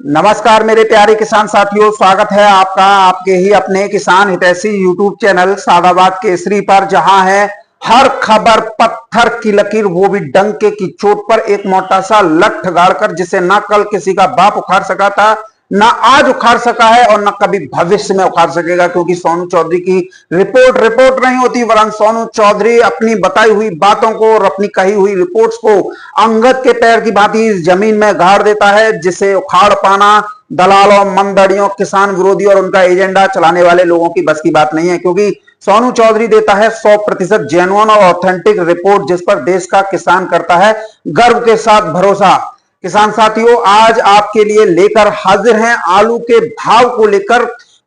नमस्कार मेरे प्यारे किसान साथियों, स्वागत है आपका आपके ही अपने किसान हितैषी यूट्यूब चैनल सादाबाद केसरी पर, जहां है हर खबर पत्थर की लकीर, वो भी डंके की चोट पर। एक मोटा सा लठ गाड़कर जिसे ना कल किसी का बाप उखाड़ सका था, ना आज उखाड़ सका है और ना कभी भविष्य में उखाड़ सकेगा, क्योंकि सोनू चौधरी की रिपोर्ट नहीं होती, वरन सोनू चौधरी अपनी बताई हुई बातों को और अपनी कही हुई रिपोर्ट्स को अंगद के पैर की भांति जमीन में गाड़ देता है, जिसे उखाड़ पाना दलालों, मंदड़ियों, किसान विरोधी और उनका एजेंडा चलाने वाले लोगों की बस की बात नहीं है। क्योंकि सोनू चौधरी देता है 100% जेन्युइन और ऑथेंटिक रिपोर्ट, जिस पर देश का किसान करता है गर्व के साथ भरोसा। किसान साथियों, आज आपके लिए लेकर हाजिर हैं आलू के भाव को लेकर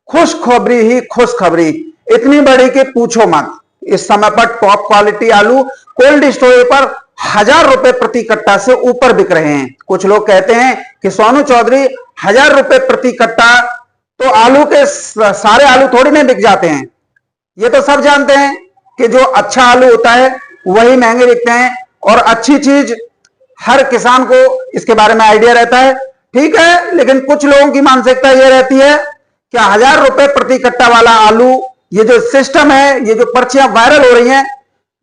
खुशखबरी ही खुशखबरी, इतनी बड़ी कि पूछो मत। इस समय पर टॉप क्वालिटी आलू कोल्ड स्टोरेज पर 1000 रुपए प्रति कट्टा से ऊपर बिक रहे हैं। कुछ लोग कहते हैं कि सोनू चौधरी 1000 रुपए प्रति कट्टा, तो आलू के सारे आलू थोड़ी नहीं बिक जाते हैं। ये तो सब जानते हैं कि जो अच्छा आलू होता है वही महंगे बिकते हैं, और अच्छी चीज हर किसान को इसके बारे में आइडिया रहता है, ठीक है। लेकिन कुछ लोगों की मानसिकता यह रहती है कि 1000 रुपए प्रति कट्टा वाला आलू, ये जो सिस्टम है, ये जो पर्चियां वायरल हो रही हैं,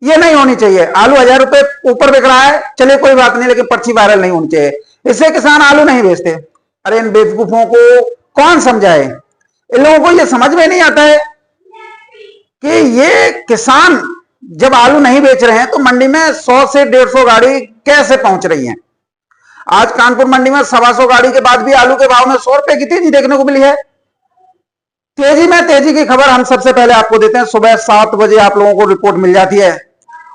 ये नहीं होनी चाहिए। आलू 1000 रुपए ऊपर बिक रहा है, चलिए कोई बात नहीं, लेकिन पर्ची वायरल नहीं होनी चाहिए, इससे किसान आलू नहीं बेचते। अरे इन बेवकूफों को कौन समझाए? इन लोगों को यह समझ में नहीं आता है कि ये किसान जब आलू नहीं बेच रहे हैं तो मंडी में 100 से 150 गाड़ी कैसे पहुंच रही है। आज कानपुर मंडी में 125 गाड़ी के बाद भी आलू के भाव में 100 रुपए की तेजी देखने को मिली है। तेजी की खबर हम सबसे पहले आपको देते हैं। सुबह 7 बजे आप लोगों को रिपोर्ट मिल जाती है,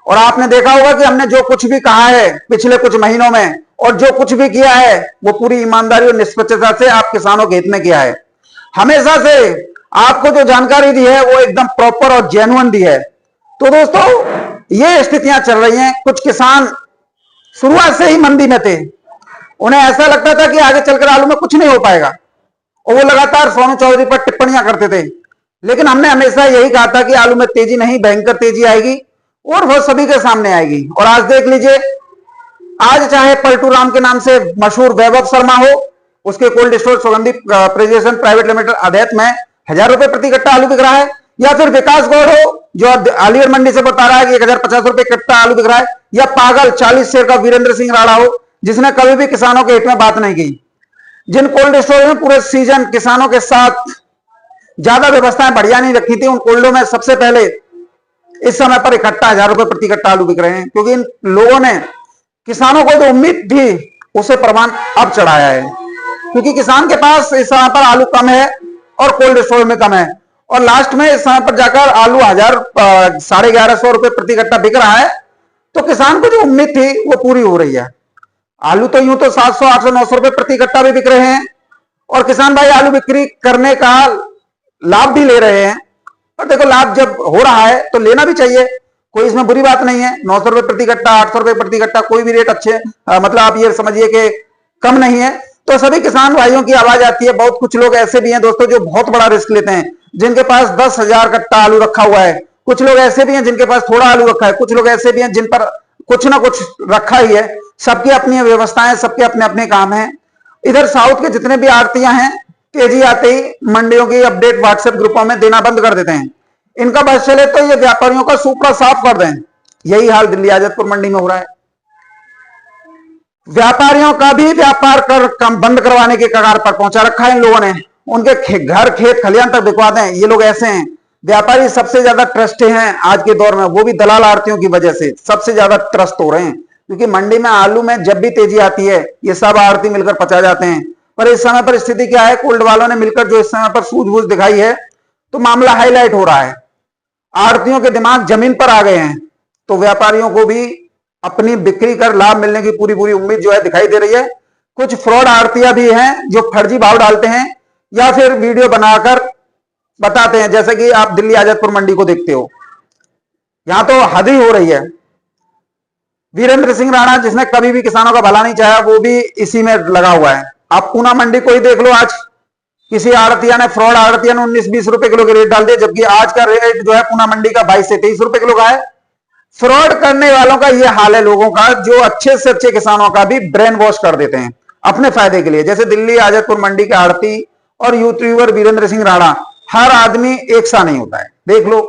और आपने देखा होगा कि हमने जो कुछ भी कहा है पिछले कुछ महीनों में और जो कुछ भी किया है वो पूरी ईमानदारी और निष्पक्षता से आप किसानों के हित में किया है। हमेशा से आपको जो जानकारी दी है वो एकदम प्रॉपर और जेन्युइन दी है। तो दोस्तों, ये स्थितियां चल रही हैं। कुछ किसान शुरुआत से ही मंदी में थे, उन्हें ऐसा लगता था कि आगे चलकर आलू में कुछ नहीं हो पाएगा, और वो लगातार सोनू चौधरी पर टिप्पणियां करते थे। लेकिन हमने हमेशा यही कहा था कि आलू में तेजी नहीं, भयंकर तेजी आएगी, और वो सभी के सामने आएगी। और आज देख लीजिए, आज चाहे पलटू राम के नाम से मशहूर वैभव शर्मा हो, उसके कोल्ड स्टोर सुगंधी प्रेजेशन प्राइवेट लिमिटेड अधैत में 1000 रुपए प्रति कट्टा आलू बिक रहा है, या फिर विकास गौड़ हो जो अलीगढ़ मंडी से बता रहा है कि 1050 रुपए कट्टा आलू बिक रहा है, या पागल 40 शेर का वीरेंद्र सिंह राणा हो जिसने कभी भी किसानों के हित में बात नहीं की। जिन कोल्ड स्टोर में पूरे सीजन किसानों के साथ ज्यादा व्यवस्थाएं बढ़िया नहीं रखी थी, उन कोल्डों में सबसे पहले इस समय पर इकट्ठा 1000 रुपए प्रति कट्टा आलू बिक रहे हैं, क्योंकि इन लोगों ने किसानों को जो उम्मीद थी उसे प्रमाण अब चढ़ाया है। क्योंकि किसान के पास इस समय पर आलू कम है और कोल्ड स्टोर में कम है, और लास्ट में इस समय पर जाकर आलू 1150 प्रति कट्टा बिक रहा है, तो किसान को जो उम्मीद थी वो पूरी हो रही है। आलू तो यूं तो 700, 800, 900 रुपए प्रति कट्टा भी बिक रहे हैं, और किसान भाई आलू बिक्री करने का लाभ भी ले रहे हैं। और देखो, लाभ जब हो रहा है तो लेना भी चाहिए, कोई इसमें बुरी बात नहीं है। 900 रुपए प्रति कट्टा, 800 रुपए प्रति कट्टा, कोई भी रेट अच्छे, मतलब आप ये समझिए कि कम नहीं है। तो सभी किसान भाइयों की आवाज आती है। बहुत कुछ लोग ऐसे भी हैं दोस्तों जो बहुत बड़ा रिस्क लेते हैं, जिनके पास 10,000 कट्टा आलू रखा हुआ है। कुछ लोग ऐसे भी हैं जिनके पास थोड़ा आलू रखा है। कुछ लोग ऐसे भी हैं जिन पर कुछ ना कुछ रखा ही है। सबकी अपनी व्यवस्थाएं, सबके अपने अपने काम हैं। इधर साउथ के जितने भी आड़तियां हैं, तेजी आते ही मंडियों की अपडेट व्हाट्सएप ग्रुपों में देना बंद कर देते हैं। इनका बस चले तो ये व्यापारियों का सुपड़ा साफ कर दें। यही हाल दिल्ली आजतपुर मंडी में हो रहा है। व्यापारियों का भी व्यापार कर कम बंद करवाने के कगार पर पहुंचा रखा है इन लोगों ने। उनके घर, खेत, खलियान तक बिकवा दें। ये लोग ऐसे हैं। व्यापारी सबसे ज्यादा ट्रस्ट हैं आज के दौर में, वो भी दलाल आड़तियों की वजह से सबसे ज्यादा ट्रस्ट हो रहे हैं। क्योंकि मंडी में आलू में जब भी तेजी आती है, ये सब आड़ती मिलकर पचा जाते हैं। पर इस समय पर स्थिति क्या है, कोल्ड वालों ने मिलकर जो इस समय पर सूझबूझ दिखाई है, तो मामला हाईलाइट हो रहा है। आड़तियों के दिमाग जमीन पर आ गए हैं, तो व्यापारियों को भी अपनी बिक्री कर लाभ मिलने की पूरी उम्मीद जो है दिखाई दे रही है। कुछ फ्रॉड आड़तियां भी हैं जो फर्जी भाव डालते हैं या फिर वीडियो बनाकर बताते हैं, जैसे कि आप दिल्ली आजतपुर मंडी को देखते हो। यहां तो हद ही हो रही है। वीरेंद्र सिंह राणा, जिसने कभी भी किसानों का भला नहीं चाहा, वो भी इसी में लगा हुआ है। आप पूना मंडी को ही देख लो। आज किसी आड़तिया ने, फ्रॉड आड़तिया ने 19-20 रुपए किलो के रेट डाल दिए, जबकि आज का रेट जो है पूना मंडी का 22 से 23 रुपए किलो का है। फ्रॉड करने वालों का यह हाल है लोगों का, जो अच्छे से अच्छे किसानों का भी ब्रेन वॉश कर देते हैं। अपने फायदे के लिए। जैसे दिल्ली आजतपुर मंडी के आड़ती और यूट्यूबर वीरेंद्र सिंह राणा, हर आदमी एक सा नहीं होता है। देख लो,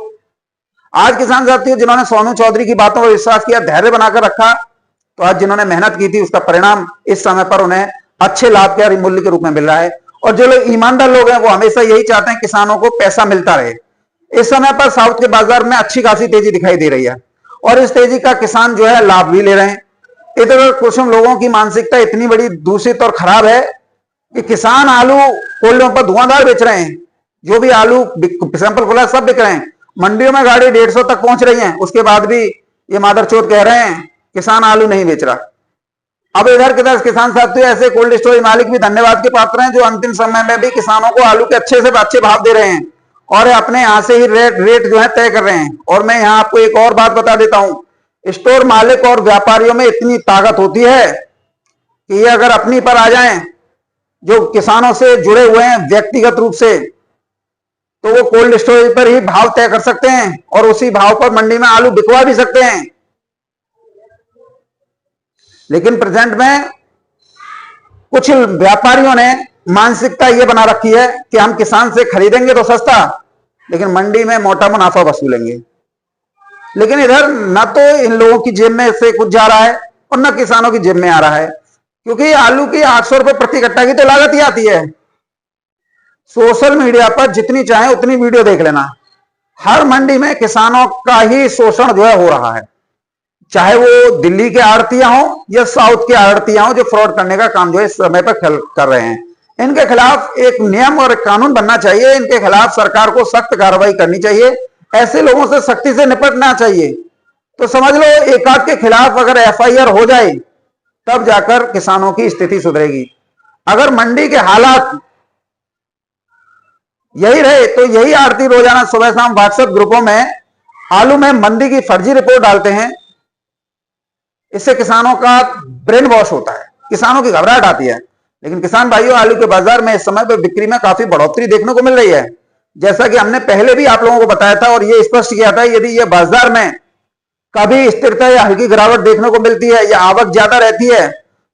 आज किसान साथियों जिन्होंने सोनू चौधरी की बातों पर विश्वास किया, धैर्य बनाकर रखा, तो आज जिन्होंने मेहनत की थी उसका परिणाम इस समय पर उन्हें अच्छे लाभकारी मूल्य के रूप में मिल रहा है। और जो लोग ईमानदार लोग हैं वो हमेशा यही चाहते हैं किसानों को पैसा मिलता रहे। इस समय पर साउथ के बाजार में अच्छी खासी तेजी दिखाई दे रही है और इस तेजी का किसान जो है लाभ भी ले रहे हैं। इधर कुछ लोगों की मानसिकता इतनी बड़ी दूषित और खराब है कि किसान आलू कोल्डों पर धुआंधार बेच रहे हैं। जो भी आलू सैंपल खुला सब बिक रहे हैं, मंडियों में गाड़ी 150 तक पहुंच रही है, उसके बाद भी ये मादरचोद कह रहे हैं किसान आलू नहीं बेच रहा। अब इधर किसान साथियों ऐसे कोल्ड स्टोरेज मालिक भी धन्यवाद के पात्र हैं जो अंतिम समय में भी किसानों को आलू के अच्छे से अच्छे भाव दे रहे हैं और अपने यहां से ही रेट जो है तय कर रहे हैं। और मैं यहां आपको एक और बात बता देता हूं, स्टोर मालिक और व्यापारियों में इतनी ताकत होती है कि ये अगर अपनी पर आ जाएं, जो किसानों से जुड़े हुए हैं व्यक्तिगत रूप से, तो वो कोल्ड स्टोरेज पर ही भाव तय कर सकते हैं और उसी भाव पर मंडी में आलू बिकवा भी सकते हैं। लेकिन प्रेजेंट में कुछ व्यापारियों ने मानसिकता यह बना रखी है कि हम किसान से खरीदेंगे तो सस्ता, लेकिन मंडी में मोटा मुनाफा वसूलेंगे। लेकिन इधर न तो इन लोगों की जेब में से कुछ जा रहा है और न किसानों की जेब में आ रहा है, क्योंकि आलू की 800 रुपए प्रति कट्टा की तो लागत ही आती है। सोशल मीडिया पर जितनी चाहे उतनी वीडियो देख लेना, हर मंडी में किसानों का ही शोषण जो है हो रहा है, चाहे वो दिल्ली के आड़तियां हो या साउथ के आड़तियां हो जो फ्रॉड करने का काम जो है इस समय पर कर रहे हैं। इनके खिलाफ एक नियम और कानून बनना चाहिए, इनके खिलाफ सरकार को सख्त कार्रवाई करनी चाहिए, ऐसे लोगों से सख्ती से निपटना चाहिए। तो समझ लो एक आध के खिलाफ अगर एफआईआर हो जाए तब जाकर किसानों की स्थिति सुधरेगी। अगर मंडी के हालात यही रहे तो यही आड़ती रोजाना सुबह शाम व्हाट्सएप ग्रुपों में आलू में मंदी की फर्जी रिपोर्ट डालते हैं। इससे किसानों का ब्रेन वॉश होता है, किसानों की घबराहट आती है। लेकिन किसान भाइयों, आलू के बाजार में इस समय पर बिक्री में काफी बढ़ोतरी देखने को मिल रही है, जैसा कि हमने पहले भी आप लोगों को बताया था और ये स्पष्ट किया था। यदि ये बाजार में कभी स्थिरता या हल्की गिरावट देखने को मिलती है या आवक ज्यादा रहती है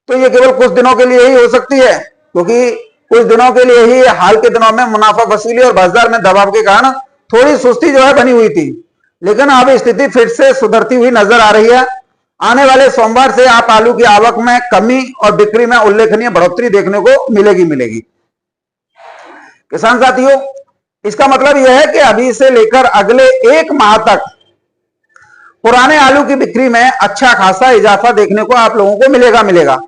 तो ये केवल कुछ दिनों के लिए ही हो सकती है, क्योंकि कुछ दिनों के लिए ही हाल के दिनों में मुनाफा वसूली और बाजार में दबाव के कारण थोड़ी सुस्ती जो है बनी हुई थी। लेकिन अब स्थिति फिर से सुधरती हुई नजर आ रही है। आने वाले सोमवार से आप आलू की आवक में कमी और बिक्री में उल्लेखनीय बढ़ोतरी देखने को मिलेगी। किसान साथियों, इसका मतलब यह है कि अभी से लेकर अगले 1 माह तक पुराने आलू की बिक्री में अच्छा खासा इजाफा देखने को आप लोगों को मिलेगा।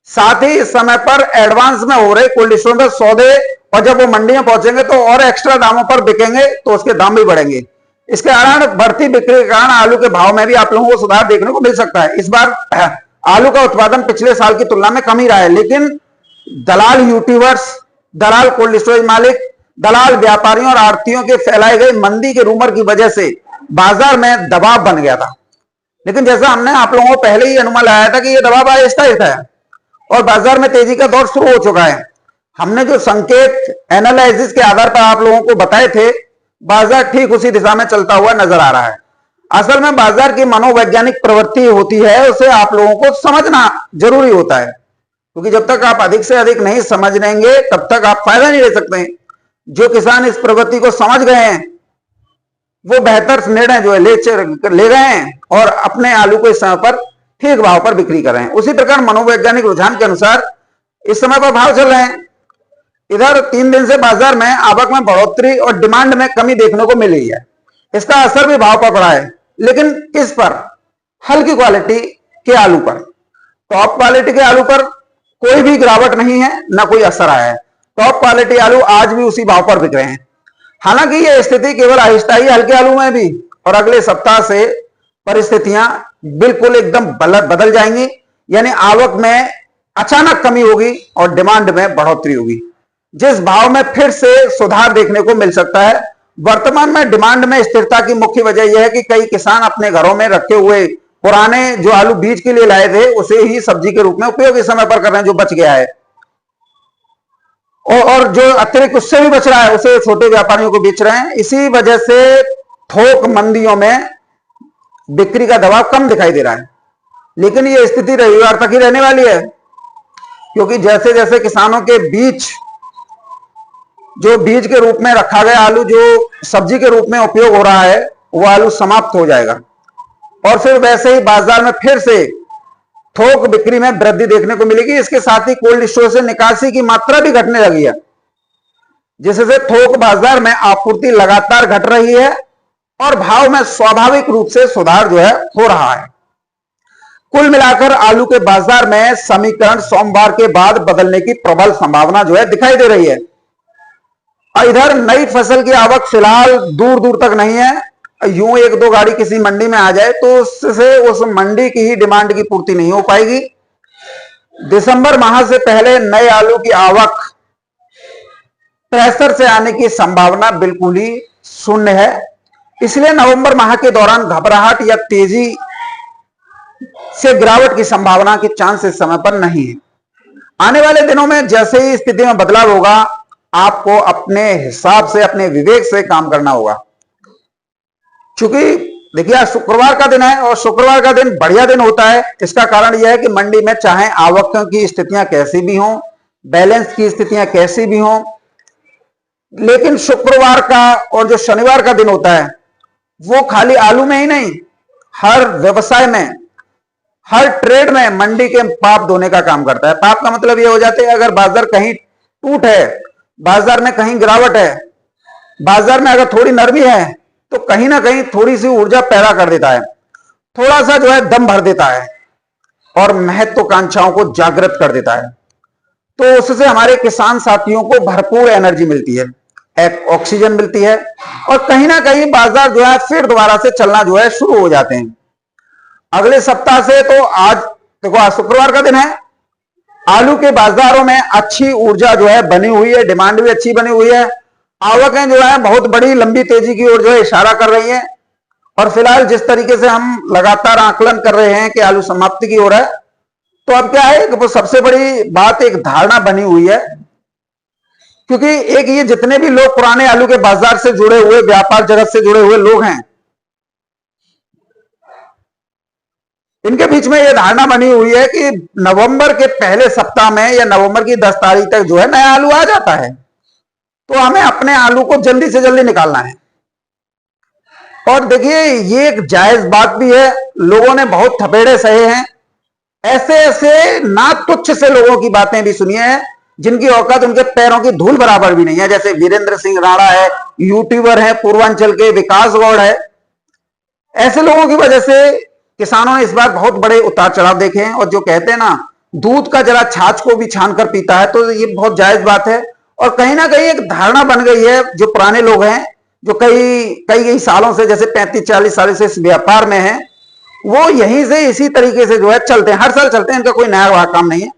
साथ ही इस समय पर एडवांस में हो रहे कोल्ड स्टोर में सौदे और जब वो मंडी में पहुंचेंगे तो और एक्स्ट्रा दामों पर बिकेंगे तो उसके दाम भी बढ़ेंगे। इसके कारण बढ़ती बिक्री के कारण आलू के भाव में भी आप लोगों को सुधार देखने को मिल सकता है। इस बार आलू का उत्पादन पिछले साल की तुलना में कम ही रहा है, लेकिन दलाल यूट्यूबर्स, दलाल कोल्ड स्टोरेज मालिक, दलाल व्यापारियों और आड़तियों के फैलाए गए मंदी के रूमर की वजह से बाजार में दबाव बन गया था। लेकिन जैसा हमने आप लोगों को पहले ही अनुमान लगाया था कि यह दबाव आहिस्ता है और बाजार में तेजी का दौर शुरू हो चुका है। हमने जो संकेत एनालिसिस के आधार पर आप लोगों को बताए थे, बाजार ठीक उसी दिशा में चलता हुआ नजर आ रहा है। असल में बाजार की मनोवैज्ञानिक प्रवृत्ति होती है, उसे आप लोगों को समझना जरूरी होता है, क्योंकि जब तक आप अधिक से अधिक नहीं समझ लेंगे तब तक आप फायदा नहीं ले सकते। जो किसान इस प्रवृत्ति को समझ गए हैं वो बेहतर निर्णय जो है ले गए हैं और अपने आलू को इस समय पर ठीक भाव पर बिक्री कर रहे हैं। उसी प्रकार मनोवैज्ञानिक रुझान के अनुसार इस समय पर भाव चल रहे हैं। इधर 3 दिन से बाजार में आवक में बढ़ोतरी और डिमांड में कमी देखने को मिल रही है। इसका असर भी भाव पर पड़ा है, लेकिन किस पर? हल्की क्वालिटी के आलू पर। टॉप क्वालिटी के आलू पर कोई भी गिरावट नहीं है, ना कोई असर आया है। टॉप क्वालिटी आलू आज भी उसी भाव पर बिक रहे हैं। हालांकि यह स्थिति केवल आहिस्ता ही हल्के आलू में भी, और अगले सप्ताह से परिस्थितियां बिल्कुल एकदम बदल जाएंगी, यानी आवक में अचानक कमी होगी और डिमांड में बढ़ोतरी होगी, जिस भाव में फिर से सुधार देखने को मिल सकता है। वर्तमान में डिमांड में स्थिरता की मुख्य वजह यह है कि कई किसान अपने घरों में रखे हुए पुराने जो आलू बीज के लिए लाए थे उसे ही सब्जी के रूप में उपयोग इस समय पर कर रहे हैं, जो बच गया है, और जो अतिरिक्त उससे भी बच रहा है उसे छोटे व्यापारियों को बेच रहे हैं। इसी वजह से थोक मंडियों में बिक्री का दबाव कम दिखाई दे रहा है। लेकिन यह स्थिति रविवार तक ही रहने वाली है, क्योंकि जैसे जैसे किसानों के बीच जो बीज के रूप में रखा गया आलू जो सब्जी के रूप में उपयोग हो रहा है, वो आलू समाप्त हो जाएगा और फिर वैसे ही बाजार में फिर से थोक बिक्री में वृद्धि देखने को मिलेगी। इसके साथ ही कोल्ड स्टोर से निकासी की मात्रा भी घटने लगी है, जिससे थोक बाजार में आपूर्ति लगातार घट रही है और भाव में स्वाभाविक रूप से सुधार जो है हो रहा है। कुल मिलाकर आलू के बाजार में समीकरण सोमवार के बाद बदलने की प्रबल संभावना जो है दिखाई दे रही है। इधर नई फसल की आवक फिलहाल दूर दूर तक नहीं है। यूं एक दो गाड़ी किसी मंडी में आ जाए तो उससे उस मंडी की ही डिमांड की पूर्ति नहीं हो पाएगी। दिसंबर माह से पहले नए आलू की आवक 63 से आने की संभावना बिल्कुल ही शून्य है। इसलिए नवंबर माह के दौरान घबराहट या तेजी से गिरावट की संभावना के चांस इस समय पर नहीं है। आने वाले दिनों में जैसे ही स्थिति में बदलाव होगा, आपको अपने हिसाब से अपने विवेक से काम करना होगा। चूंकि देखिए आज शुक्रवार का दिन है और शुक्रवार का दिन बढ़िया दिन होता है। इसका कारण यह है कि मंडी में चाहे आवकों की स्थितियां कैसी भी हों, बैलेंस की स्थितियां कैसी भी हों, लेकिन शुक्रवार का और जो शनिवार का दिन होता है वो खाली आलू में ही नहीं, हर व्यवसाय में, हर ट्रेड में मंडी के पाप धोने का काम करता है। पाप का मतलब ये हो जाता है अगर बाजार कहीं टूट है, बाजार में कहीं गिरावट है, बाजार में अगर थोड़ी नरमी है तो कहीं ना कहीं थोड़ी सी ऊर्जा पैदा कर देता है, थोड़ा सा जो है दम भर देता है और महत्वाकांक्षाओं को जागृत कर देता है। तो उससे हमारे किसान साथियों को भरपूर एनर्जी मिलती है, एक ऑक्सीजन मिलती है और कहीं ना कहीं बाजार जो है फिर दोबारा से चलना जो है शुरू हो जाते हैं। अगले सप्ताह से तो आज देखो आज शुक्रवार का दिन है, आलू के बाजारों में अच्छी ऊर्जा जो है बनी हुई है, डिमांड भी अच्छी बनी हुई है, आवकें जो है बहुत बड़ी लंबी तेजी की ओर जो है इशारा कर रही हैं। और फिलहाल जिस तरीके से हम लगातार आकलन कर रहे हैं कि आलू समाप्ति की ओर है, तो अब क्या है कि वो सबसे बड़ी बात एक धारणा बनी हुई है, क्योंकि एक ये जितने भी लोग पुराने आलू के बाजार से जुड़े हुए, व्यापार जगत से जुड़े हुए लोग हैं, इनके बीच में यह धारणा बनी हुई है कि नवंबर के पहले सप्ताह में या नवंबर की 10 तारीख तक जो है नया आलू आ जाता है, तो हमें अपने आलू को जल्दी से जल्दी निकालना है। और देखिए ये एक जायज बात भी है, लोगों ने बहुत थपेड़े सहे हैं, ऐसे ऐसे ना तुच्छ से लोगों की बातें भी सुनी है जिनकी औकात उनके पैरों की धूल बराबर भी नहीं है, जैसे वीरेंद्र सिंह राणा है, यूट्यूबर है पूर्वांचल के, विकास गौड़ है। ऐसे लोगों की वजह से किसानों ने इस बार बहुत बड़े उतार चढ़ाव देखे हैं। और जो कहते हैं ना दूध का जरा छाछ को भी छान कर पीता है, तो ये बहुत जायज बात है। और कहीं ना कहीं एक धारणा बन गई है, जो पुराने लोग हैं जो कई सालों से, जैसे 35-40 साल से इस व्यापार में हैं, वो यहीं से इसी तरीके से जो है चलते हैं, हर साल चलते हैं, इनका कोई नया काम नहीं है।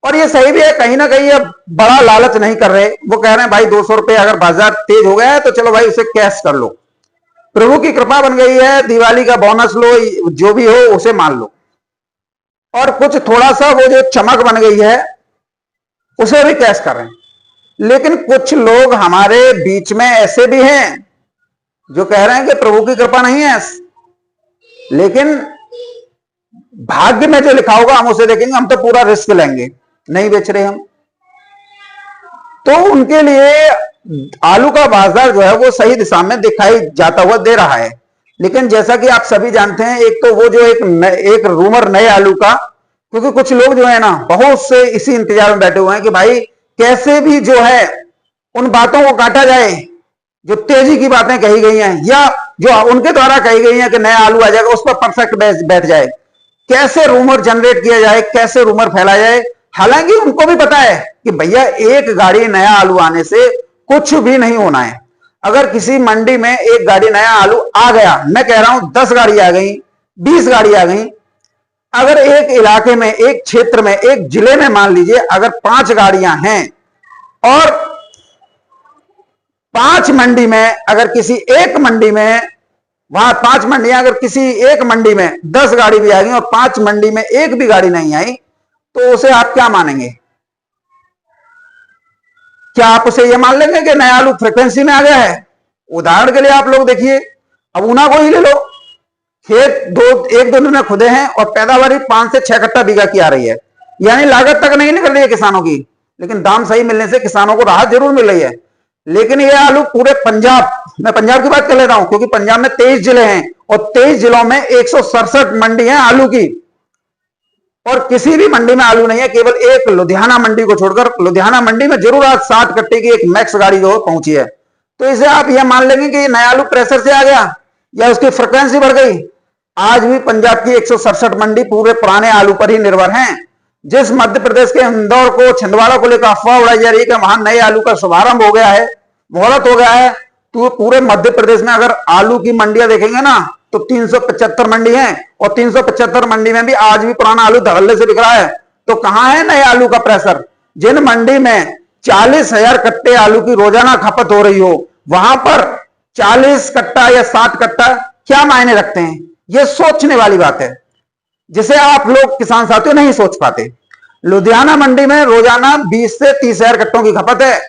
और ये सही भी है, कहीं ना कहीं अब बड़ा लालच नहीं कर रहे, वो कह रहे हैं भाई 200 रुपए अगर बाजार तेज हो गया है तो चलो भाई उसे कैश कर लो, प्रभु की कृपा बन गई है, दिवाली का बोनस लो, जो भी हो उसे मान लो। और कुछ थोड़ा सा वो जो चमक बन गई है उसे भी कैश कर रहे हैं। लेकिन कुछ लोग हमारे बीच में ऐसे भी हैं जो कह रहे हैं कि प्रभु की कृपा नहीं है, लेकिन भाग्य में जो लिखा होगा हम उसे देखेंगे, हम तो पूरा रिस्क लेंगे, नहीं बेच रहे हम। तो उनके लिए आलू का बाजार जो है वो सही दिशा में दिखाई जाता हुआ दे रहा है। लेकिन जैसा कि आप सभी जानते हैं, एक तो वो जो एक रूमर नए आलू का, क्योंकि कुछ लोग जो है ना बहुत से इसी इंतजार में बैठे हुए हैं कि भाई कैसे भी जो है उन बातों को काटा जाए जो तेजी की बातें कही गई हैं या जो उनके द्वारा कही गई हैं कि नया आलू आ जाएगा, उस पर परफेक्ट बैठ जाए, कैसे रूमर जनरेट किया जाए, कैसे रूमर फैलाया जाए। हालांकि उनको भी पता है कि भैया एक गाड़ी नया आलू आने से कुछ भी नहीं होना है। अगर किसी मंडी में एक गाड़ी नया आलू आ गया, मैं कह रहा हूं 10 गाड़ी आ गई, 20 गाड़ी आ गई, अगर एक इलाके में, एक क्षेत्र में, एक जिले में मान लीजिए अगर 5 गाड़ियां हैं और 5 मंडी में अगर किसी एक मंडी में, वहां 5 मंडियां, अगर किसी एक मंडी में 10 गाड़ी भी आ गई और 5 मंडी में एक भी गाड़ी नहीं आई, तो उसे आप क्या मानेंगे? क्या आप उसे यह मान लेंगे कि नया आलू फ्रीक्वेंसी में आ गया है? उदाहरण के लिए आप लोग देखिए, अब ऊना को ही ले लो, खेत 1-2 दिन में खुदे हैं और पैदावारी 5 से 6 कट्टा बीघा की आ रही है। यानी लागत तक नहीं निकल रही है किसानों की, लेकिन दाम सही मिलने से किसानों को राहत जरूर मिल रही है। लेकिन ये आलू पूरे पंजाब, मैं पंजाब की बात कर लेता हूं क्योंकि पंजाब में 23 जिले हैं और 23 जिलों में 167 मंडी है आलू की, और किसी भी मंडी में आलू नहीं है, केवल एक लुधियाना मंडी को छोड़कर। लुधियाना मंडी में जरूर आज 60 कट्टे की एक मैक्स गाड़ी जो पहुंची है। तो इसे आप यह मान लेंगे कि नया आलू प्रेशर से आ गया या उसकी फ्रिक्वेंसी बढ़ गई। आज भी पंजाब की 167 मंडी पूरे पुराने आलू पर ही निर्भर हैं। जिस मध्य प्रदेश के इंदौर को, छिंदवाड़ा को लेकर अफवाह उड़ाई जा रही है कि वहां नए आलू का शुभारंभ हो गया है, मुहूर्त हो गया है, तो पूरे मध्य प्रदेश में अगर आलू की मंडियां देखेंगे ना तो 375 मंडी है, और 375 मंडी में भी आज भी पुराना आलू धड़ल्ले से बिक रहा है। तो कहां है नए आलू का प्रेशर? जिन मंडी में 40,000 कट्टे आलू की रोजाना खपत हो रही हो, वहां पर 40 कट्टा या 60 कट्टा क्या मायने रखते हैं? यह सोचने वाली बात है, जिसे आप लोग किसान साथियों नहीं सोच पाते। लुधियाना मंडी में रोजाना 20 से 30,000 कट्टों की खपत है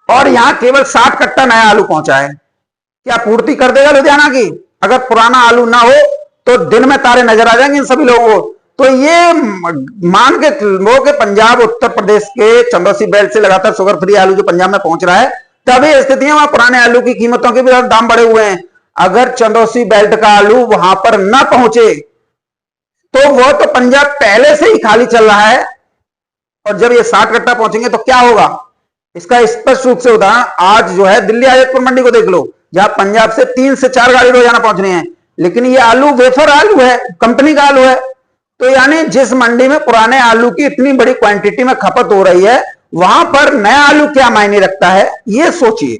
और यहां केवल 60 कट्टा नया आलू पहुंचा है। क्या पूर्ति कर देगा लुधियाना की? अगर पुराना आलू ना हो तो दिन में तारे नजर आ जाएंगे इन सभी लोगों को। तो ये मान के लो कि पंजाब, उत्तर प्रदेश के चंदौसी बेल्ट से लगातार शुगर फ्री आलू जो पंजाब में पहुंच रहा है, तभी स्थिति है वहां पुराने आलू की कीमतों के भी दाम बढ़े हुए हैं। अगर चंदौसी बेल्ट का आलू वहां पर ना पहुंचे तो वह तो पंजाब पहले से ही खाली चल रहा है, और जब ये 60 कट्टा पहुंचेंगे तो क्या होगा इसका स्पष्ट रूप से उदाहरण आज जो है दिल्ली आजतपुर मंडी को देख लो, जहां पंजाब से 3 से 4 गाड़ी रोजाना पहुंच रही है, लेकिन ये आलू वेफर आलू है, कंपनी का आलू है। तो यानी जिस मंडी में पुराने आलू की इतनी बड़ी क्वांटिटी में खपत हो रही है, वहां पर नया आलू क्या मायने रखता है ये सोचिए।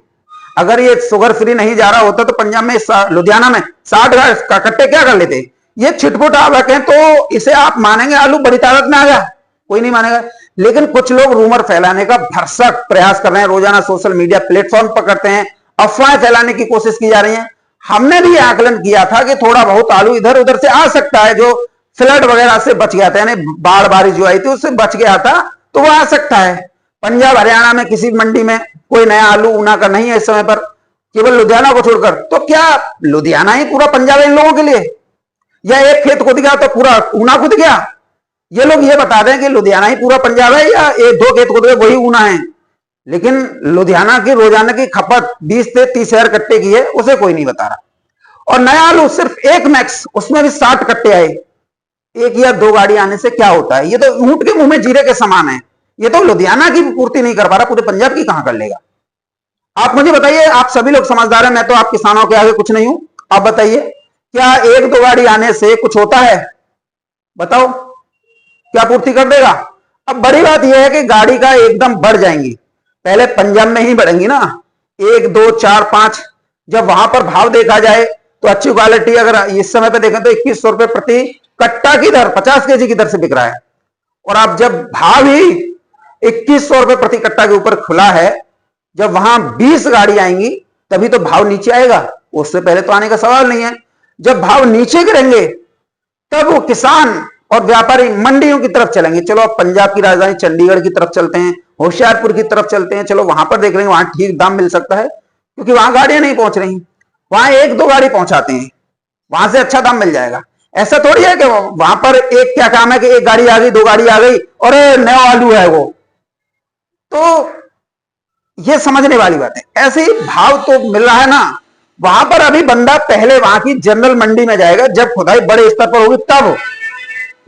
अगर ये शुगर फ्री नहीं जा रहा होता तो पंजाब में, लुधियाना में 60 कट्टे क्या कर लेते? ये छिटपुट आवक है, तो इसे आप मानेंगे आलू बड़ी ताकत में आ गया? कोई नहीं मानेगा। लेकिन कुछ लोग रूमर फैलाने का भरसक प्रयास कर रहे हैं, रोजाना सोशल मीडिया प्लेटफॉर्म पर करते हैं, अफवाहें फैलाने की कोशिश की जा रही है। हमने भी आकलन किया था कि थोड़ा बहुत आलू इधर उधर से आ सकता है, जो फ्लड वगैरह से बच गया था, यानी बाढ़ बारिश जो आई थी उससे बच गया था, तो वो आ सकता है। पंजाब हरियाणा में किसी मंडी में कोई नया आलू ऊना का नहीं है इस समय पर, केवल लुधियाना को छोड़कर। तो क्या लुधियाना ही पूरा पंजाब है इन लोगों के लिए, या एक खेत खुद गया तो पूरा ऊना खुद गया? ये लोग ये बता दें कि लुधियाना ही पूरा पंजाब है या एक 2 खेत खुद गए वही ऊना है, लेकिन लुधियाना की रोजाना की खपत 20 से 30,000 कट्टे की है, उसे कोई नहीं बता रहा। और नया आलू सिर्फ एक मैक्स, उसमें भी 60 कट्टे आए। 1 या 2 गाड़ी आने से क्या होता है? ये तो ऊंट के मुंह में जीरे के समान है। ये तो लुधियाना की पूर्ति नहीं कर पा रहा, पूरे पंजाब की कहां कर लेगा? आप मुझे बताइए, आप सभी लोग समझदार हैं, मैं तो आप किसानों के आगे कुछ नहीं हूं। आप बताइए, क्या 1-2 गाड़ी आने से कुछ होता है? बताओ, क्या पूर्ति कर देगा? अब बड़ी बात यह है कि गाड़ी का एकदम बढ़ जाएंगी, पहले पंजाब में ही बढ़ेंगी ना, 1, 2, 4, 5। जब वहां पर भाव देखा जाए तो अच्छी क्वालिटी अगर इस समय पे देखें तो 2100 रुपए प्रति कट्टा की दर, 50 केजी की दर से बिक रहा है। और अब जब भाव ही 2100 रुपए प्रति कट्टा के ऊपर खुला है, जब वहां 20 गाड़ी आएंगी तभी तो भाव नीचे आएगा, उससे पहले तो आने का सवाल नहीं है। जब भाव नीचे गिरेंगे तब वो किसान और व्यापारी मंडियों की तरफ चलेंगे। चलो अब पंजाब की राजधानी चंडीगढ़ की तरफ चलते हैं, होशियारपुर की तरफ चलते हैं, चलो वहां पर देख लेंगे, वहां ठीक दाम मिल सकता है क्योंकि वहां गाड़ियां नहीं पहुंच रही, वहां 1-2 गाड़ी पहुंचाते हैं, वहां से अच्छा दाम मिल जाएगा। ऐसा थोड़ी है कि वहां पर एक क्या काम है कि 1 गाड़ी आ गई, 2 गाड़ी आ गई और नया आलू है वो, तो ये समझने वाली बात है। ऐसे ही भाव तो मिल रहा है ना, वहां पर अभी बंदा पहले वहां की जनरल मंडी में जाएगा जब खुदाई बड़े स्तर पर होगी तब,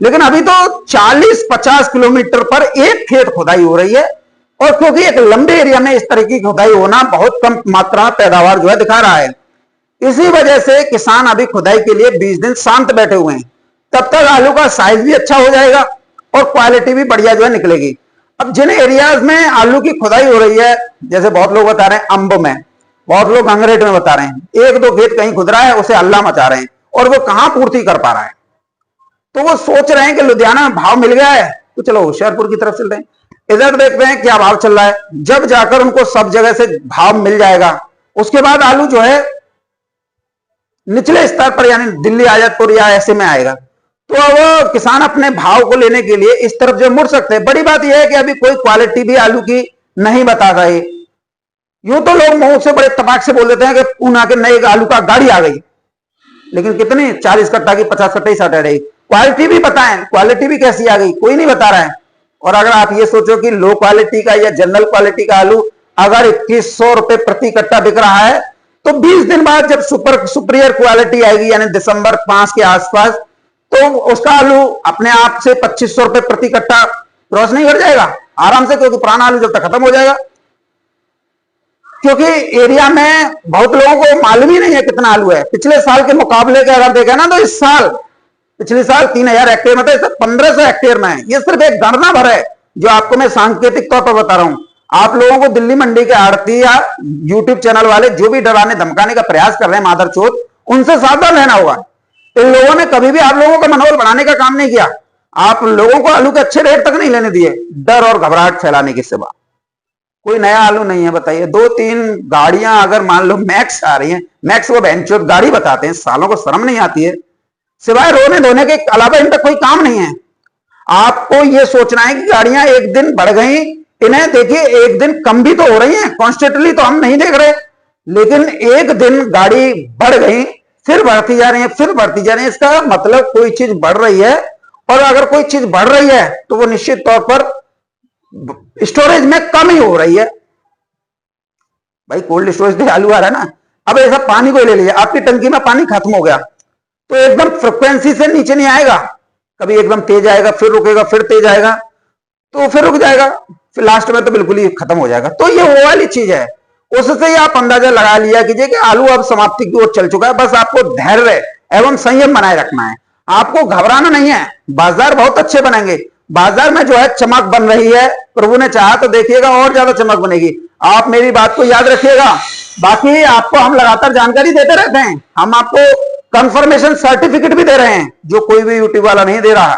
लेकिन अभी तो 40-50 किलोमीटर पर एक खेत खुदाई हो रही है, और क्योंकि एक लंबे एरिया में इस तरह की खुदाई होना बहुत कम मात्रा में पैदावार जो है दिखा रहा है, इसी वजह से किसान अभी खुदाई के लिए 20 दिन शांत बैठे हुए हैं। तब तक आलू का साइज भी अच्छा हो जाएगा और क्वालिटी भी बढ़िया जो है निकलेगी। अब जिन एरियाज में आलू की खुदाई हो रही है, जैसे बहुत लोग बता रहे हैं अंब में, बहुत लोग अंग्रेट में बता रहे हैं, 1-2 खेत कहीं खुद रहा है उसे अल्लाह मचा रहे हैं, और वो कहां पूर्ति कर पा रहा है। तो वो सोच रहे हैं कि लुधियाना में भाव मिल गया है तो चलो होशियारपुर की तरफ चलते हैं, इधर देखते हैं क्या भाव चल रहा है। जब जाकर उनको सब जगह से भाव मिल जाएगा, उसके बाद आलू जो है निचले स्तर पर यानी दिल्ली आजतपुर या ऐसे में आएगा, तो अब किसान अपने भाव को लेने के लिए इस तरफ जो मुड़ सकते हैं। बड़ी बात यह है कि अभी कोई क्वालिटी भी आलू की नहीं बता रहे। यूं तो लोग मुंह से बड़े तमाक से बोल देते हैं कि ऊना के नए आलू का गाड़ी आ गई, लेकिन कितनी 40 कट्टा की 50 कट्टा ही साठ रही, क्वालिटी भी बताएं, क्वालिटी भी कैसी आ गई, कोई नहीं बता रहा है। और अगर आप ये सोचो कि लो क्वालिटी का या जनरल क्वालिटी का आलू अगर 2100 रुपए प्रति कट्टा बिक रहा है, तो 20 दिन बाद जब सुपीरियर क्वालिटी आएगी, यानी दिसंबर 5 के आसपास, तो उसका आलू अपने आप से 2500 रुपए प्रति कट्टा क्रॉस नहीं कर जाएगा आराम से, क्योंकि पुराना आलू जब तक खत्म हो जाएगा। क्योंकि एरिया में बहुत लोगों को मालूम ही नहीं है कितना आलू है। पिछले साल के मुकाबले के अगर देखें ना, तो इस साल, पिछले साल 3000 हेक्टेयर में था, इस साल 1500 हेक्टेयर में है। ये सिर्फ एक गणना भर है जो आपको मैं सांकेतिक तौर पर बता रहा हूं। आप लोगों को दिल्ली मंडी के आड़ती या यूट्यूब चैनल वाले जो भी डराने धमकाने का प्रयास कर रहे हैं मादरचोद, उनसे सावधान रहना होगा। इन लोगों ने कभी भी आप लोगों का मनोबल बढ़ाने का काम नहीं किया। आप लोगों को आलू के अच्छे रेट तक नहीं लेने दिए, डर और घबराहट फैलाने के सिवा कोई नया आलू नहीं है। बताइए, 2-3 गाड़ियां अगर मान लो मैक्स आ रही हैं, मैक्स को बेंचोद गाड़ी बताते हैं, सालों को शर्म नहीं आती है? सिवाय रोने धोने के अलावा इन पर कोई काम नहीं है। आपको यह सोचना है कि गाड़ियां एक दिन बढ़ गई, इन्हें देखिए एक दिन कम भी तो हो रही हैं, कॉन्स्टेंटली तो हम नहीं देख रहे, लेकिन एक दिन गाड़ी बढ़ गई, फिर बढ़ती जा रही है, फिर बढ़ती जा रही है। इसका मतलब कोई चीज बढ़ रही है, और अगर कोई चीज बढ़ रही है तो वो निश्चित तौर पर स्टोरेज में कमी हो रही है। भाई कोल्ड स्टोरेज से आलू आ रहा है ना, अब ऐसा पानी को ले लीजिए, आपकी टंकी में पानी खत्म हो गया तो एकदम फ्रिक्वेंसी से नीचे नहीं आएगा, कभी एकदम तेज आएगा, फिर रुकेगा, फिर तेज आएगा, तो फिर रुक जाएगा, फिर लास्ट में तो बिल्कुल ही खत्म हो जाएगा। तो ये वो वाली चीज है, उससे ही आप अंदाजा लगा लिया कीजिए कि आलू अब समाप्ति की ओर चल चुका है। बस आपको धैर्य एवं संयम बनाए रखना है, आपको घबराना नहीं है। बाजार बहुत अच्छे बनेंगे, बाजार में जो है चमक बन रही है, प्रभु ने चाहा तो देखिएगा और ज्यादा चमक बनेगी। आप मेरी बात को याद रखिएगा। बाकी आपको हम लगातार जानकारी देते रहते हैं, हम आपको कंफर्मेशन सर्टिफिकेट भी दे रहे हैं जो कोई भी यूट्यूब वाला नहीं दे रहा,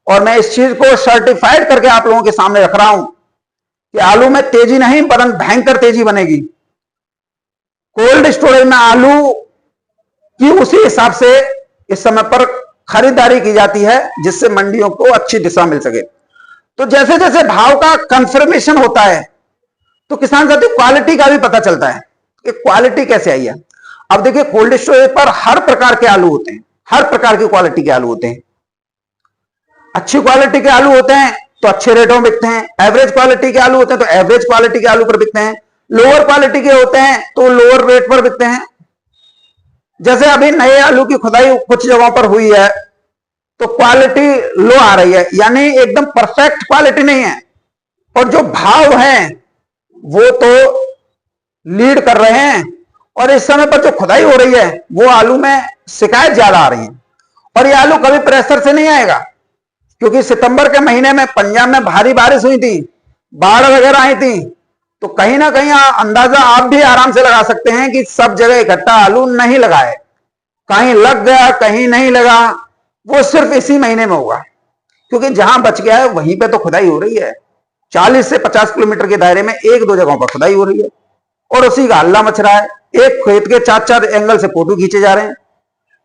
और मैं इस चीज को सर्टिफाइड करके आप लोगों के सामने रख रहा हूं कि आलू में तेजी नहीं वरन भयंकर तेजी बनेगी। कोल्ड स्टोरेज में आलू की उसी हिसाब से इस समय पर खरीदारी की जाती है जिससे मंडियों को अच्छी दिशा मिल सके। तो जैसे जैसे भाव का कंफर्मेशन होता है तो किसान साथियों क्वालिटी का भी पता चलता है कि क्वालिटी कैसे आई है। अब देखिए कोल्ड स्टोरेज पर हर प्रकार के आलू होते हैं, हर प्रकार की क्वालिटी के आलू होते हैं। अच्छी क्वालिटी के आलू होते हैं तो अच्छे रेटों में बिकते हैं, एवरेज क्वालिटी के आलू होते हैं तो एवरेज क्वालिटी के आलू पर बिकते हैं, लोअर क्वालिटी के होते हैं तो लोअर रेट पर बिकते हैं। जैसे अभी नए आलू की खुदाई कुछ जगहों पर हुई है तो क्वालिटी लो आ रही है, यानी एकदम परफेक्ट क्वालिटी नहीं है, और जो भाव है वो तो लीड कर रहे हैं। और इस समय पर जो खुदाई हो रही है वो आलू में शिकायत ज्यादा आ रही है, और ये आलू कभी प्रेशर से नहीं आएगा, क्योंकि सितंबर के महीने में पंजाब में भारी बारिश हुई थी, बाढ़ वगैरह आई थी, तो कहीं ना कहीं अंदाजा आप भी आराम से लगा सकते हैं कि सब जगह इकट्ठा आलू नहीं लगा है, कहीं लग गया कहीं नहीं लगा। वो सिर्फ इसी महीने में होगा, क्योंकि जहां बच गया है वहीं पे तो खुदाई हो रही है। 40 से 50 किलोमीटर के दायरे में 1-2 जगहों पर खुदाई हो रही है, और उसी का हल्ला मच रहा है। एक खेत के 4-4 एंगल से फोटो खींचे जा रहे हैं।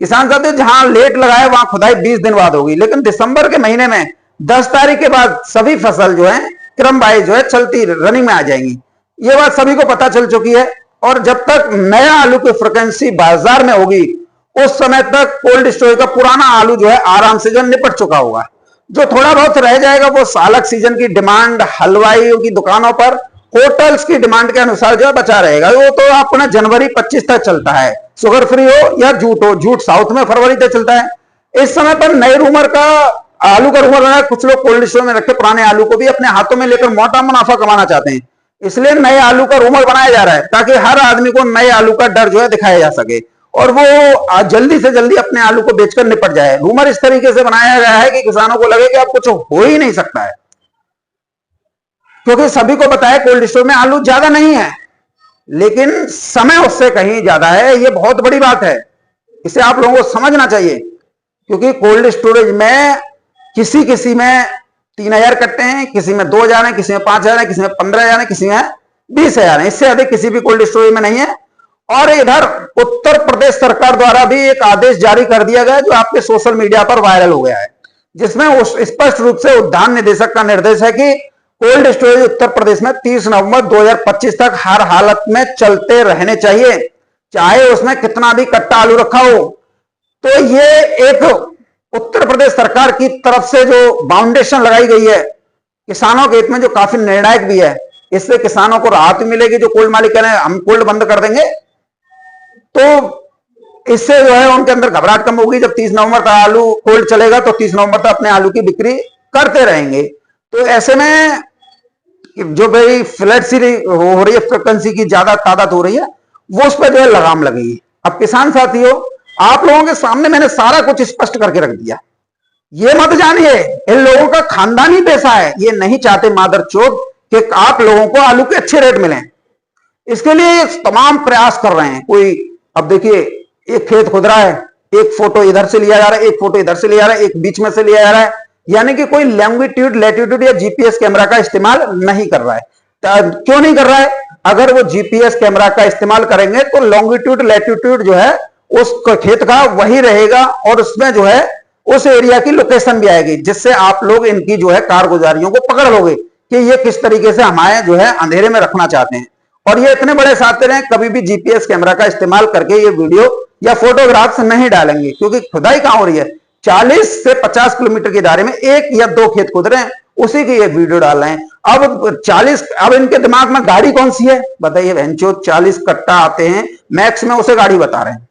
किसान साथियों जहां लेट लगा है वहां खुदाई 20 दिन बाद होगी, लेकिन दिसंबर के महीने में 10 तारीख के बाद सभी फसल जो है क्रम वाइज जो है चलती रनिंग में आ जाएंगी। ये बात सभी को पता चल चुकी है, और जब तक नया आलू की फ्रिक्वेंसी बाजार में होगी उस समय तक कोल्ड स्टोरेज का पुराना आलू जो है आराम से जो निपट चुका होगा। जो थोड़ा बहुत रह जाएगा वो सालक सीजन की डिमांड, हलवाइयों की दुकानों पर, होटल्स की डिमांड के अनुसार जो है बचा रहेगा। वो तो अपना जनवरी 25 तक चलता है, शुगर फ्री हो या जूट हो, जूट साउथ में फरवरी तक चलता है। इस समय पर नए रूमर का आलू का रूमर है, कुछ लोग कोल्ड स्टोर में रखे पुराने आलू को भी अपने हाथों में लेकर मोटा मुनाफा कमाना चाहते हैं, इसलिए नए आलू का रूमर बनाया जा रहा है ताकि हर आदमी को नए आलू का डर जो है दिखाया जा सके और वो जल्दी से जल्दी अपने आलू को बेचकर निपट जाए। रूमर इस तरीके से बनाया गया है कि किसानों को लगे कि अब कुछ हो ही नहीं सकता है, क्योंकि सभी को पता है कोल्ड स्टोर में आलू ज्यादा नहीं है, लेकिन समय उससे कहीं ज्यादा है। ये बहुत बड़ी बात है, इसे आप लोगों को समझना चाहिए, क्योंकि कोल्ड स्टोरेज में किसी में 3000 कट्टे हैं, किसी में 2000 है, किसी में 5000 है, किसी में 15000 है, किसी में 20000 है। इससे अधिक किसी भी कोल्ड स्टोरेज में नहीं है। और इधर उत्तर प्रदेश सरकार द्वारा भी एक आदेश जारी कर दिया गया जो आपके सोशल मीडिया पर वायरल हो गया है, जिसमें स्पष्ट रूप से उद्यान निदेशक का निर्देश है कि कोल्ड स्टोरेज उत्तर प्रदेश में 30 नवंबर 2025 तक हर हालत में चलते रहने चाहिए, चाहे उसमें कितना भी कट्टा आलू रखा हो। तो ये एक उत्तर प्रदेश सरकार की तरफ से जो फाउंडेशन लगाई गई है किसानों के हित में, जो काफी निर्णायक भी है, इससे किसानों को राहत मिलेगी। जो कोल्ड मालिक कह रहे हैं हम कोल्ड बंद कर देंगे, तो इससे जो है उनके अंदर घबराहट कम होगी। जब 30 नवंबर तक आलू कोल्ड चलेगा तो 30 नवंबर तक अपने आलू की बिक्री करते रहेंगे। तो ऐसे में जो भाई फ्लड सी हो रही है, फ्रिक्वेंसी की ज्यादा तादाद हो रही है, वो उस पर जो है लगाम लगेगी। अब किसान साथियों, आप लोगों के सामने मैंने सारा कुछ स्पष्ट करके रख दिया। ये मत जानिए इन लोगों का खानदानी पैसा है, ये नहीं चाहते मादरचोद कि आप लोगों को आलू के अच्छे रेट मिलें। इसके लिए तमाम प्रयास कर रहे हैं। कोई, अब देखिए, एक खेत खुद रहा है, एक फोटो इधर से लिया जा रहा है, एक फोटो इधर से लिया जा रहा है, एक बीच में से लिया जा रहा है, यानी कि कोई लैंगिट्यूड, लैटिट्यूड या जीपीएस कैमरा का इस्तेमाल नहीं कर रहा है। क्यों नहीं कर रहा है? अगर वो जीपीएस कैमरा का इस्तेमाल करेंगे तो लॉन्गिट्यूड, लैटिट्यूड जो है उस खेत का वही रहेगा, और उसमें जो है उस एरिया की लोकेशन भी आएगी, जिससे आप लोग इनकी जो है कारगुजारियों को पकड़ लोगे कि ये किस तरीके से हमारे जो है अंधेरे में रखना चाहते हैं। और ये इतने बड़े साथिर हैं, कभी भी जीपीएस कैमरा का इस्तेमाल करके ये वीडियो या फोटोग्राफ्स नहीं डालेंगे, क्योंकि खुदाई कहां हो रही है। 40 से 50 किलोमीटर के दायरे में एक या दो खेत खुद रहे हैं, उसी की ये वीडियो डाल रहे हैं। अब इनके दिमाग में गाड़ी कौन सी है बताइए? भैंचो 40 कट्टा आते हैं मैक्स में, उसे गाड़ी बता रहे हैं।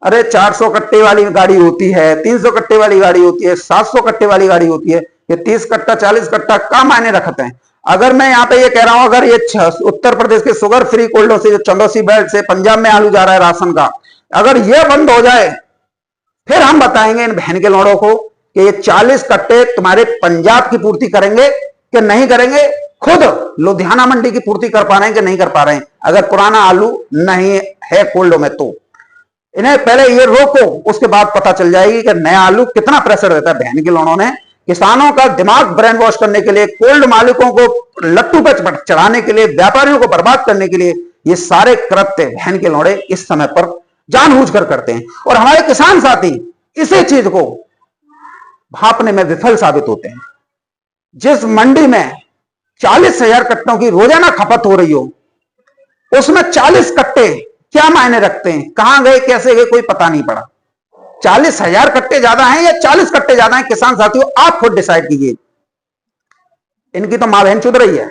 अरे 400 कट्टे वाली गाड़ी होती है, 300 कट्टे वाली गाड़ी होती है, 700 कट्टे वाली गाड़ी होती है। ये 30 कट्टा 40 कट्टा का मायने रखते हैं। अगर मैं यहाँ पे ये कह रहा हूं, अगर ये उत्तर प्रदेश के शुगर फ्री कोल्डो से, जो चंदौसी बेल्ट से पंजाब में आलू जा रहा है राशन का, अगर ये बंद हो जाए, फिर हम बताएंगे इन बहन के लौड़ों को कि ये 40 कट्टे तुम्हारे पंजाब की पूर्ति करेंगे कि नहीं करेंगे। खुद लुधियाना मंडी की पूर्ति कर पा रहे हैं कि नहीं कर पा रहे हैं, अगर पुराना आलू नहीं है कोल्डो में। तो इन्हें पहले ये रोको, उसके बाद पता चल जाएगी कि नया आलू कितना प्रेशर देता है। बहन के लोगों ने किसानों का दिमाग ब्रेन वॉश करने के लिए, कोल्ड मालिकों को लट्टू पे चढ़ाने के लिए, व्यापारियों को बर्बाद करने के लिए ये सारे कृत्य बहन के लौड़े इस समय पर जानबूझकर करते हैं। और हमारे किसान साथी इसी चीज को भांपने में विफल साबित होते हैं। जिस मंडी में 40,000 कट्टों की रोजाना खपत हो रही हो, उसमें 40 कट्टे क्या मायने रखते हैं? कहां गए, कैसे गए, कोई पता नहीं पड़ा। 40,000 कट्टे ज्यादा हैं या 40 कट्टे ज्यादा हैं? किसान साथियों, आप खुद डिसाइड कीजिए। इनकी तो मां बहन चुद रही है,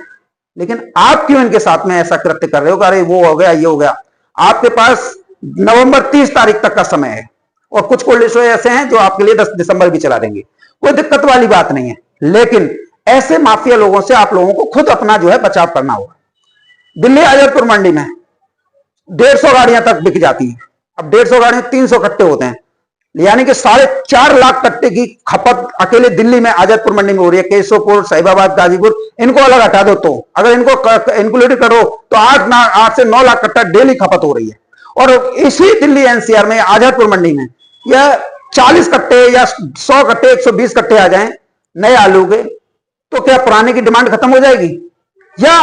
लेकिन आप क्यों इनके साथ में ऐसा कृत्य कर रहे हो? अरे वो हो गया, ये हो गया। आपके पास नवंबर 30 तारीख तक का समय है, और कुछ कोल्ड स्टोरेज ऐसे हैं जो आपके लिए 10 दिसंबर भी चला देंगे। कोई दिक्कत वाली बात नहीं है, लेकिन ऐसे माफिया लोगों से आप लोगों को खुद अपना जो है बचाव करना होगा। दिल्ली आजरपुर मंडी में 150 गाड़ियां तक बिक जाती हैं। अब 150 गाड़ियां 300 कट्टे होते हैं, यानी कि 4.5 लाख कट्टे की खपत अकेले दिल्ली में आजरपुर मंडी में हो रही है। केशवपुर, साहिबाबाद, गाजीपुर, इनको अलग हटा दो तो, अगर इनको इंक्लूड करो तो 8 से 9 लाख कट्टा डेली खपत हो रही है। और इसी दिल्ली एनसीआर में, आजरपुर मंडी में, यह 40 कट्टे या 100 कट्टे, 120 कट्टे आ जाएं नए आलू के, तो क्या पुराने की डिमांड खत्म हो जाएगी? या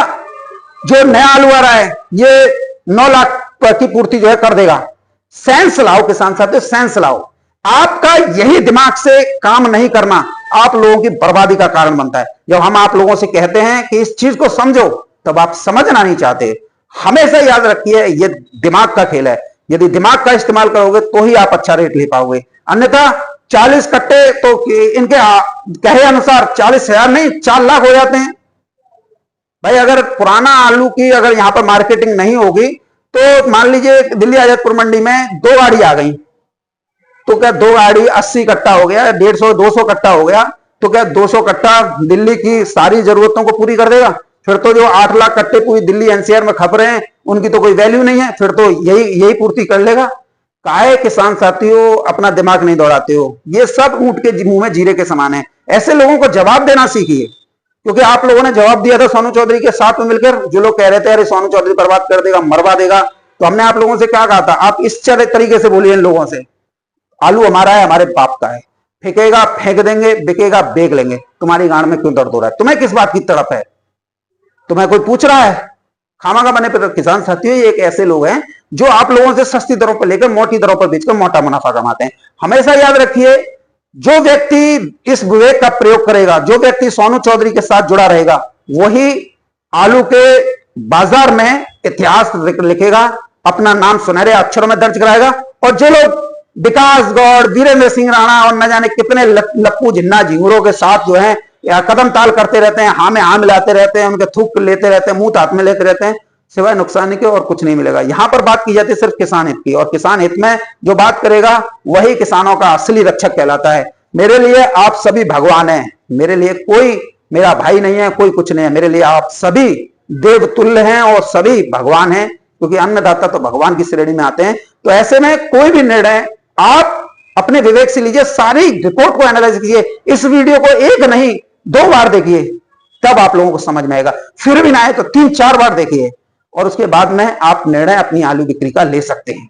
जो नया आलू आ रहा है ये 9 लाख की पूर्ति जो है कर देगा? सेंस लाओ किसान साथियों, सेंस लाओ। आपका यही दिमाग से काम नहीं करना आप लोगों की बर्बादी का कारण बनता है। जब हम आप लोगों से कहते हैं कि इस चीज को समझो, तब आप समझना नहीं चाहते। हमेशा याद रखिए, ये दिमाग का खेल है। यदि दिमाग का इस्तेमाल करोगे तो ही आप अच्छा रेट ले पाओगे, अन्यथा 40 कट्टे तो इनके कहे अनुसार 40,000 नहीं 4 लाख हो जाते हैं। भाई अगर पुराना आलू की अगर यहां पर मार्केटिंग नहीं होगी, तो मान लीजिए दिल्ली आजरपुर मंडी में 2 गाड़ी आ गई, तो क्या 2 गाड़ी 80 कट्टा हो गया, 150 200 कट्टा हो गया, तो क्या 200 कट्टा दिल्ली की सारी जरूरतों को पूरी कर देगा? फिर तो जो 8 लाख कट्टे पूरी दिल्ली एनसीआर में खप रहे हैं, उनकी तो कोई वैल्यू नहीं है, फिर तो यही पूर्ति कर लेगा। काहे किसान साथियों अपना दिमाग नहीं दौड़ाते हो? ये सब ऊंट के मुंह में जीरे के समान है। ऐसे लोगों को जवाब देना सीखिए, क्योंकि आप लोगों ने जवाब दिया था सोनू चौधरी के साथ में मिलकर। जो लोग कह रहे थे अरे सोनू चौधरी बर्बाद कर देगा, मरवा देगा, तो हमने आप लोगों से क्या कहा था? आप इस तरीके से बोलिए इन लोगों से, आलू हमारा है, हमारे बाप का है, फेंकेगा फेंक देंगे, बिकेगा बेच लेंगे, तुम्हारी गांड में क्यों दर्द हो रहा है? तुम्हें किस बात की तड़प है? तुम्हें कोई पूछ रहा है? खामा का बने पे। किसान साथियों, ये एक ऐसे लोग हैं जो आप लोगों से सस्ती दरों पर लेकर मोटी दरों पर बेचकर मोटा मुनाफा कमाते हैं। हमेशा याद रखिए, जो व्यक्ति इस विवेक का प्रयोग करेगा, जो व्यक्ति सोनू चौधरी के साथ जुड़ा रहेगा, वही आलू के बाजार में इतिहास लिखेगा, अपना नाम सुनहरे अक्षरों में दर्ज कराएगा। और जो लोग विकास गौड़, वीरेंद्र सिंह राणा और न जाने कितने लप्पू जिन्ना झिंगुरों के साथ जो है या कदम ताल करते रहते हैं, हाँ में हाँ मिलाते रहते हैं, उनके थूक लेते रहते हैं, मुंह हाथ में लेते रहते हैं, सिवाय नुकसान के और कुछ नहीं मिलेगा। यहां पर बात की जाती है सिर्फ किसान हित की, और किसान हित में जो बात करेगा वही किसानों का असली रक्षक कहलाता है। मेरे लिए आप सभी भगवान हैं, मेरे लिए कोई मेरा भाई नहीं है, कोई कुछ नहीं है, मेरे लिए आप सभी देवतुल्य हैं और सभी भगवान हैं, क्योंकि अन्नदाता तो भगवान की श्रेणी में आते हैं। तो ऐसे में कोई भी निर्णय आप अपने विवेक से लीजिए, सारी रिपोर्ट को एनालाइज कीजिए, इस वीडियो को एक नहीं 2 बार देखिए, तब आप लोगों को समझ में आएगा। फिर भी ना आए तो 3-4 बार देखिए, और उसके बाद में आप निर्णय अपनी आलू बिक्री का ले सकते हैं।